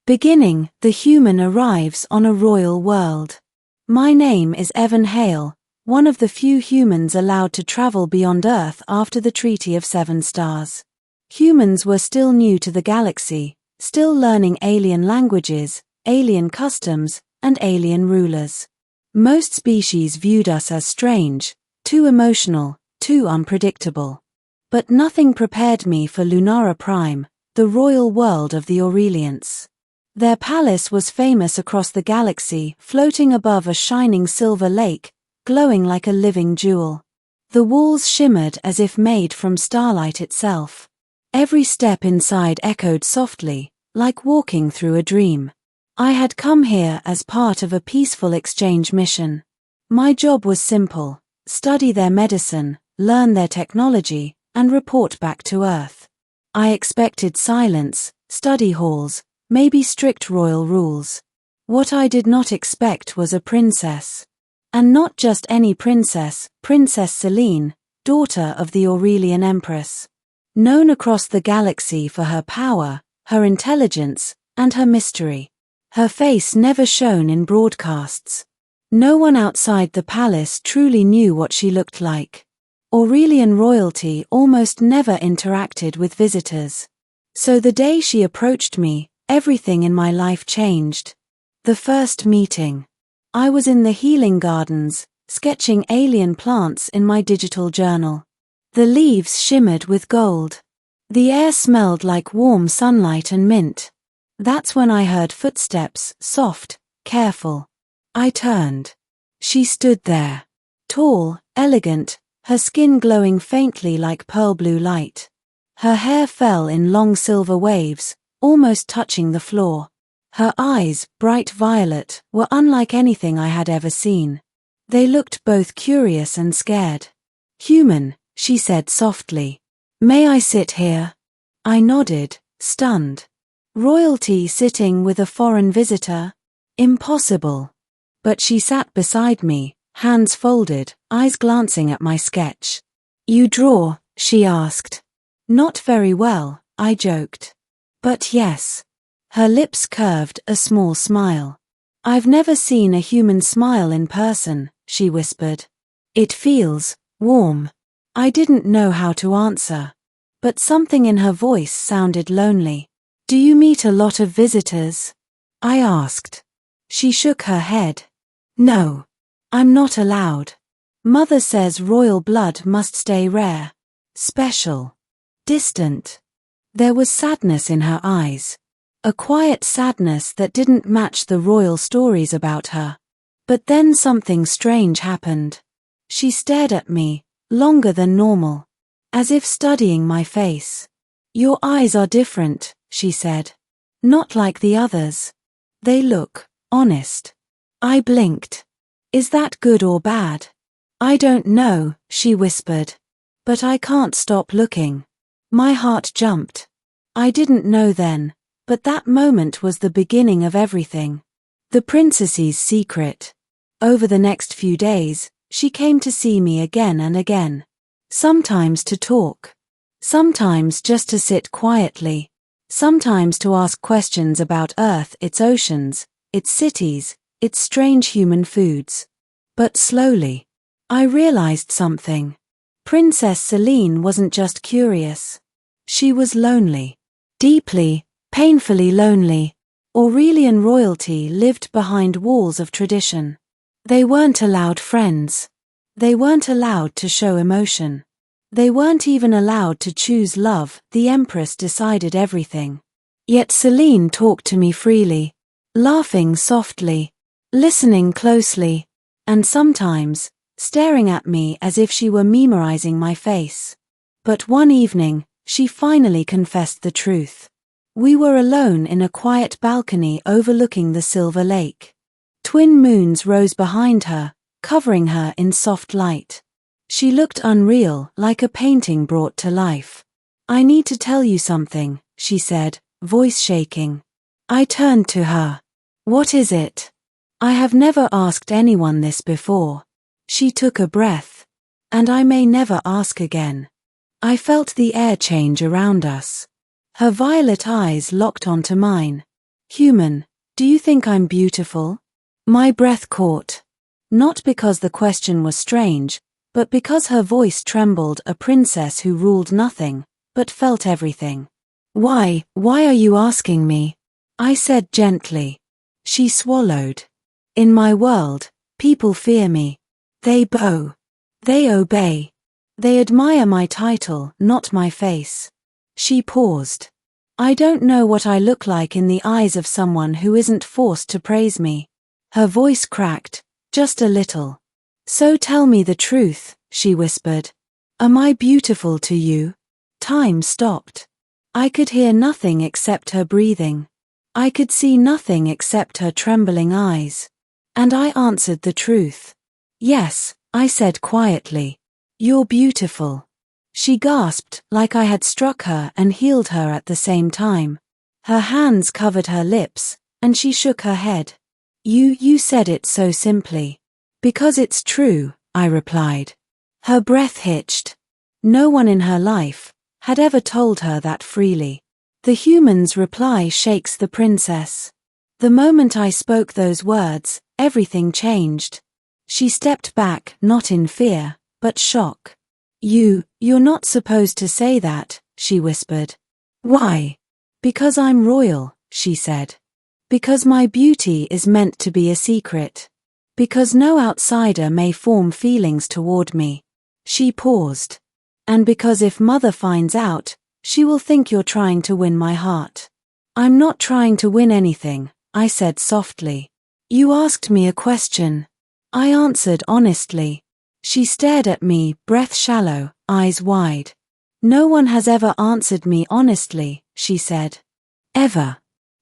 Beginning, the human arrives on a royal world. My name is Evan Hale, one of the few humans allowed to travel beyond Earth after the Treaty of Seven Stars. Humans were still new to the galaxy, still learning alien languages, alien customs, and alien rulers. Most species viewed us as strange, too emotional, too unpredictable. But nothing prepared me for Lunara Prime, the royal world of the Aurelians. Their palace was famous across the galaxy, floating above a shining silver lake, glowing like a living jewel. The walls shimmered as if made from starlight itself. Every step inside echoed softly, like walking through a dream. I had come here as part of a peaceful exchange mission. My job was simple: study their medicine, learn their technology, and report back to Earth. I expected silence, study halls, maybe strict royal rules. What I did not expect was a princess. And not just any princess, Princess Selene, daughter of the Aurelian Empress. Known across the galaxy for her power, her intelligence, and her mystery. Her face never shone in broadcasts. No one outside the palace truly knew what she looked like. Aurelian royalty almost never interacted with visitors. So the day she approached me, everything in my life changed. The first meeting. I was in the healing gardens, sketching alien plants in my digital journal. The leaves shimmered with gold. The air smelled like warm sunlight and mint. That's when I heard footsteps, soft, careful. I turned. She stood there. Tall, elegant, her skin glowing faintly like pearl blue light. Her hair fell in long silver waves, almost touching the floor. Her eyes, bright violet, were unlike anything I had ever seen. They looked both curious and scared. "Human," she said softly. "May I sit here?" I nodded, stunned. Royalty sitting with a foreign visitor? Impossible. But she sat beside me, hands folded, eyes glancing at my sketch. "You draw?" she asked. "Not very well," I joked. "But yes." Her lips curved, a small smile. "I've never seen a human smile in person," she whispered. "It feels warm." I didn't know how to answer. But something in her voice sounded lonely. "Do you meet a lot of visitors?" I asked. She shook her head. "No. I'm not allowed. Mother says royal blood must stay rare. Special. Distant." There was sadness in her eyes. A quiet sadness that didn't match the royal stories about her. But then something strange happened. She stared at me, longer than normal, as if studying my face. "Your eyes are different," she said. "Not like the others. They look honest." I blinked. "Is that good or bad?" "I don't know," she whispered. "But I can't stop looking." My heart jumped. I didn't know then, but that moment was the beginning of everything. The princess's secret. Over the next few days, she came to see me again and again. Sometimes to talk. Sometimes just to sit quietly. Sometimes to ask questions about Earth, its oceans, its cities, its strange human foods. But slowly, I realized something. Princess Selene wasn't just curious. She was lonely. Deeply, painfully lonely. Aurelian royalty lived behind walls of tradition. They weren't allowed friends. They weren't allowed to show emotion. They weren't even allowed to choose love. The Empress decided everything. Yet Selene talked to me freely, laughing softly, listening closely, and sometimes staring at me as if she were memorizing my face. But one evening, she finally confessed the truth. We were alone in a quiet balcony overlooking the silver lake. Twin moons rose behind her, covering her in soft light. She looked unreal, like a painting brought to life. "I need to tell you something," she said, voice shaking. I turned to her. "What is it?" I have never asked anyone this before. She took a breath. "And I may never ask again." I felt the air change around us. Her violet eyes locked onto mine. Human, do you think I'm beautiful? My breath caught. Not because the question was strange, but because her voice trembled, a princess who ruled nothing, but felt everything. Why are you asking me? I said gently. She swallowed. In my world, people fear me. They bow. They obey. They admire my title, not my face. She paused. I don't know what I look like in the eyes of someone who isn't forced to praise me. Her voice cracked, just a little. So tell me the truth, she whispered. Am I beautiful to you? Time stopped. I could hear nothing except her breathing. I could see nothing except her trembling eyes. And I answered the truth. Yes, I said quietly. You're beautiful. She gasped, like I had struck her and healed her at the same time. Her hands covered her lips, and she shook her head. You said it so simply. Because it's true, I replied. Her breath hitched. No one in her life had ever told her that freely. The human's reply shakes the princess. The moment I spoke those words, everything changed. She stepped back, not in fear, but shock. You're not supposed to say that, she whispered. Why? Because I'm royal, she said. Because my beauty is meant to be a secret. Because no outsider may form feelings toward me. She paused. And because if Mother finds out, she will think you're trying to win my heart. I'm not trying to win anything, I said softly. You asked me a question. I answered honestly. She stared at me, breath shallow, eyes wide. No one has ever answered me honestly, she said. Ever.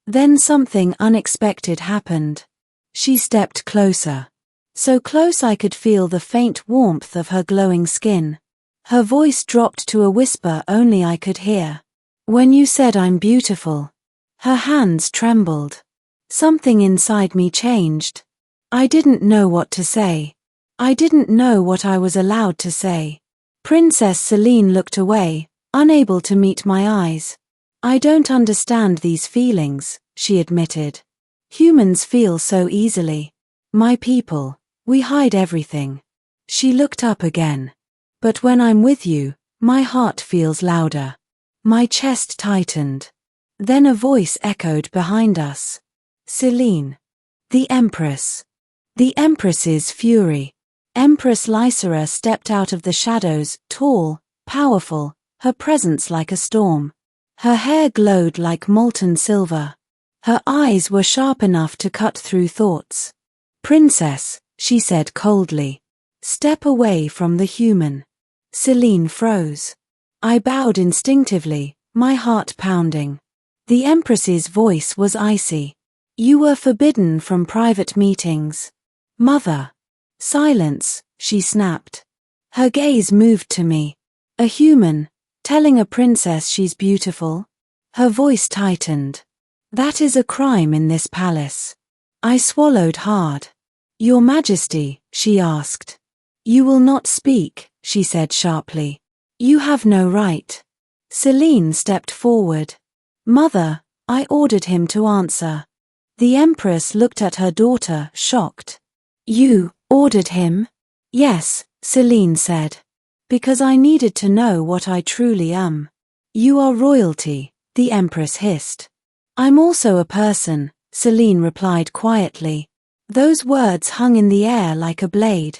Then something unexpected happened. She stepped closer. So close I could feel the faint warmth of her glowing skin. Her voice dropped to a whisper only I could hear. When you said I'm beautiful. Her hands trembled. Something inside me changed. I didn't know what to say. I didn't know what I was allowed to say. Princess Celine looked away, unable to meet my eyes. I don't understand these feelings, she admitted. Humans feel so easily. My people, we hide everything. She looked up again. But when I'm with you, my heart feels louder. My chest tightened. Then a voice echoed behind us. Celine. The Empress. The Empress's fury. Empress Lysera stepped out of the shadows, tall, powerful, her presence like a storm. Her hair glowed like molten silver. Her eyes were sharp enough to cut through thoughts. Princess, she said coldly. Step away from the human. Celine froze. I bowed instinctively, my heart pounding. The Empress's voice was icy. You were forbidden from private meetings. Mother. Silence, she snapped. Her gaze moved to me. A human, telling a princess she's beautiful? Her voice tightened. That is a crime in this palace. I swallowed hard. Your Majesty, she asked. You will not speak, she said sharply. You have no right. Celine stepped forward. Mother, I ordered him to answer. The Empress looked at her daughter, shocked. You ordered him? Yes, Celine said. Because I needed to know what I truly am. You are royalty, the Empress hissed. I'm also a person, Celine replied quietly. Those words hung in the air like a blade.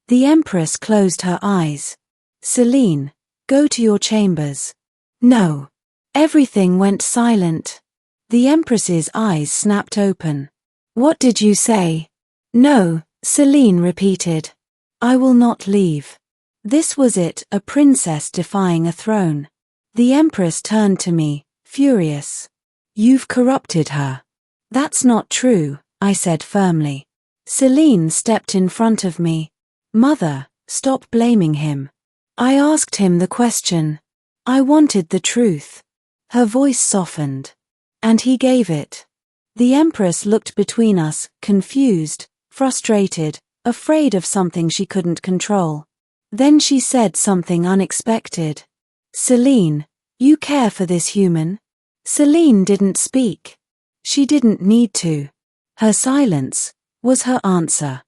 The Empress closed her eyes. Celine, go to your chambers. No. Everything went silent. The Empress's eyes snapped open. What did you say? No, Celine repeated. I will not leave. This was it, a princess defying a throne. The Empress turned to me, furious. You've corrupted her. That's not true, I said firmly. Celine stepped in front of me. Mother, stop blaming him. I asked him the question. I wanted the truth. Her voice softened. And he gave it. The Empress looked between us, confused, frustrated, afraid of something she couldn't control. Then she said something unexpected. Celine, you care for this human? Celine didn't speak. She didn't need to. Her silence was her answer.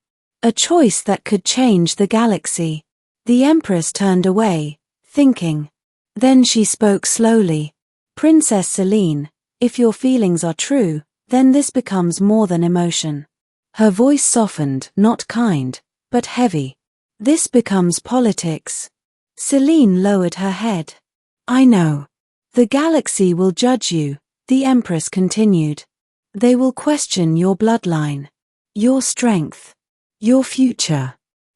A choice that could change the galaxy. The Empress turned away, thinking. Then she spoke slowly. Princess Celine, if your feelings are true, then this becomes more than emotion. Her voice softened, not kind, but heavy. This becomes politics. Celine lowered her head. I know. The galaxy will judge you, the Empress continued. They will question your bloodline, your strength, your future.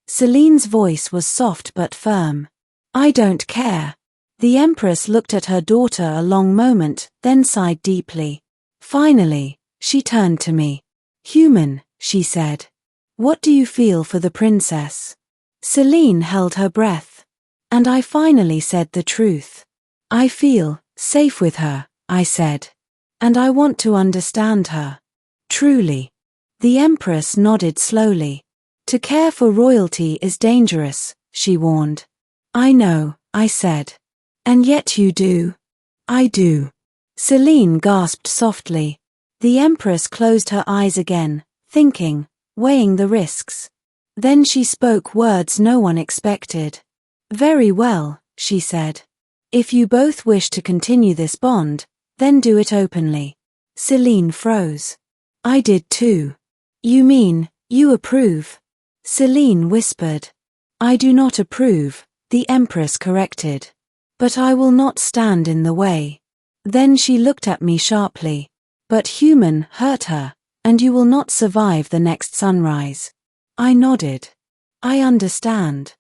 Celine's voice was soft but firm. I don't care. The Empress looked at her daughter a long moment, then sighed deeply. Finally, she turned to me. Human, she said. What do you feel for the princess? Celine held her breath. And I finally said the truth. I feel safe with her, I said. And I want to understand her. Truly. The Empress nodded slowly. To care for royalty is dangerous, she warned. I know, I said. And yet you do. I do. Celine gasped softly. The Empress closed her eyes again, thinking, weighing the risks. Then she spoke words no one expected. Very well, she said. If you both wish to continue this bond, then do it openly. Celine froze. I did too. You mean, you approve? Celine whispered. I do not approve, the Empress corrected. But I will not stand in the way. Then she looked at me sharply. But human hurt her, and you will not survive the next sunrise. I nodded. I understand.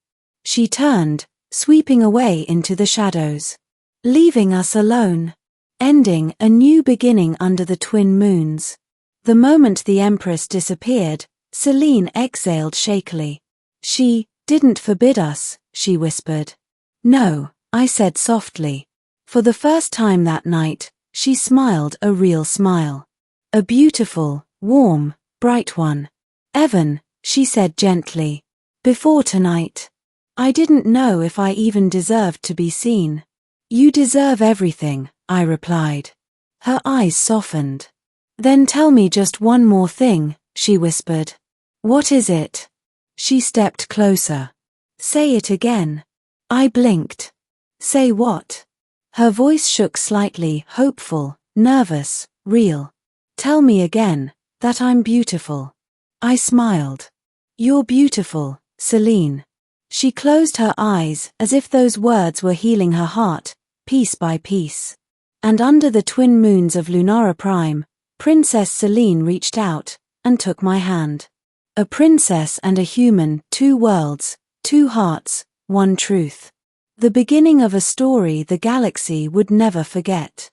She turned, sweeping away into the shadows. Leaving us alone. Ending a new beginning under the twin moons. The moment the Empress disappeared, Celine exhaled shakily. She didn't forbid us, she whispered. No, I said softly. For the first time that night, she smiled a real smile. A beautiful, warm, bright one. Evan, she said gently. Before tonight. I didn't know if I even deserved to be seen. You deserve everything, I replied. Her eyes softened. Then tell me just one more thing, she whispered. What is it? She stepped closer. Say it again. I blinked. Say what? Her voice shook slightly, hopeful, nervous, real. Tell me again, that I'm beautiful. I smiled. You're beautiful, Celine. She closed her eyes as if those words were healing her heart, piece by piece. And under the twin moons of Lunara Prime, Princess Celine reached out and took my hand. A princess and a human, 2 worlds, 2 hearts, 1 truth. The beginning of a story the galaxy would never forget.